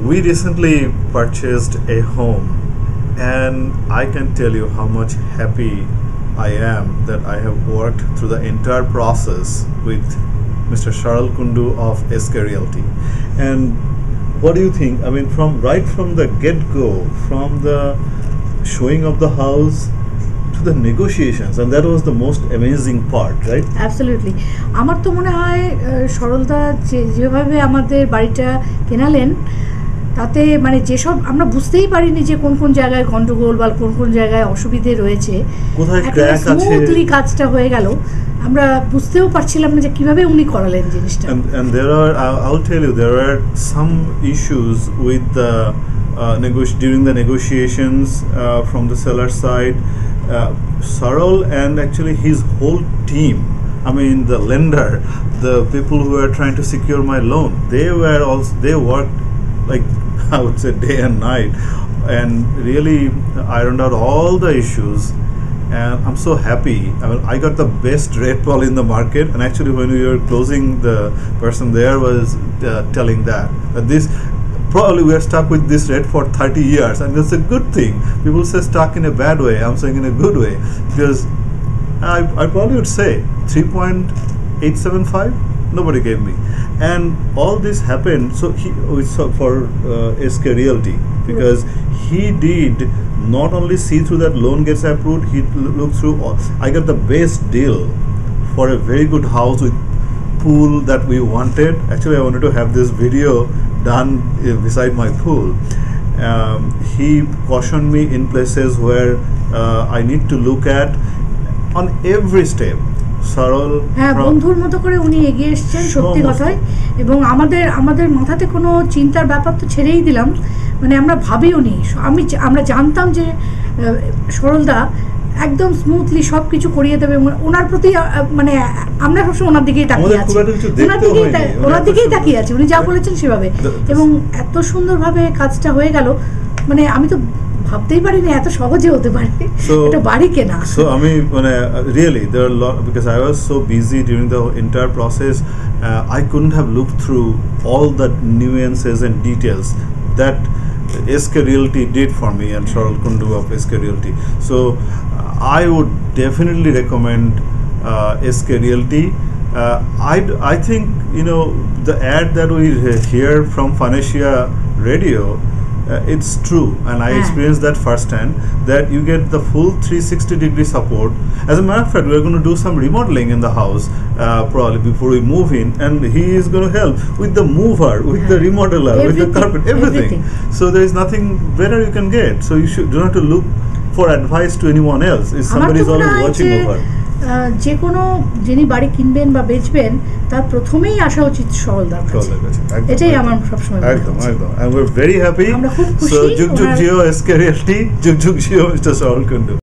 We recently purchased a home, and I can tell you how much happy I am that I have worked through the entire process with Mr. Saral Kundu of SK Realty. And what do you think? I mean, from the get-go, from the showing of the house to the negotiations, and that was the most amazing part, right? Absolutely. আমার তো মনে হয় সরলদা যেভাবে আমাদের বাড়িটা কেনালেন, তাতে মানে যেসব আমরা বুঝতেই পারিনি যে কোন কোন জায়গায় গন্ডগোল বা কোন কোন জায়গায় অসুবিধে রয়েছে, কোথায় ক্র্যাক আছে, স্মুথলি কাজটা হয়ে গেল, আমরা বুঝতেও পারছিলাম না যে কিভাবে উনি করালেন জিনিসটা। And there are, I'll tell you, there are some issues with the during the negotiations from the seller side. Saral and actually his whole team, I mean the lender, the people who are trying to secure my loan, they worked like I would say day and night, and really ironed out all the issues. And I'm so happy. I mean, I got the best rate wall in the market, and actually when we were closing, the person there was telling that this probably we are stuck with this rate for 30 years, and that's a good thing. People say stuck in a bad way. I'm saying in a good way, because I probably would say 3.875 nobody gave me, and all this happened for SK Realty, because he did not only see through that loan gets approved, he looked through all. I got the best deal for a very good house with pool that we wanted. Actually, I wanted to have this video done beside my pool. He cautioned me in places where I need to look at on every step. সরল হ্যাঁ, বন্ধুর মতো করে উনি এগিয়ে এসেছেন সত্যি কথাই। এবং আমাদের মাথাতে কোনো চিন্তার ব্যাপার তো ছেড়েই দিলাম, মানে আমরা ভাবিও নি। আমরা জানতাম যে সরলদা একদম স্মুথলি সব কিছু করিয়ে দেবে, ওনার প্রতি মানে আমরা সবসময় ওনার দিকেই তাকিয়ে আছি, ওনার দিকেই তাকিয়ে আছি, উনি যা বলেছেন সেভাবে। এবং এত সুন্দরভাবে কাজটা হয়ে গেল, মানে আমি তো ভাবতেই পারিনি এত সহজে হতে পারে এটা বাড়ি কেনা। So I mean, really there are a lot, because I was so busy during the entire process, I couldn't have looked through all the nuances and details that SK Realty did for me, and Saral Kundu of SK Realty. So I would definitely recommend SK Realty. I think the ad that we hear from Phanesia Radio, it's true, and I experienced that firsthand, that you get the full 360-degree support. As a matter of fact, we're going to do some remodeling in the house probably before we move in, and he is going to help with the mover, with the remodeler, with the carpet, everything. So there is nothing better you can get. So you don't have to look for advice to anyone else. If somebody is always watching over. যে কোনো যিনি বাড়ি কিনবেন বা বেচবেন, তার প্রথমেই আসা উচিত সরলদার কাছে। এটাই আমার সবসময় একদম। And we're very happy. আমরা খুব খুশি। So Jug Jug Jio SK Realty, Jug Jug Jio Mr. Saral Kundu.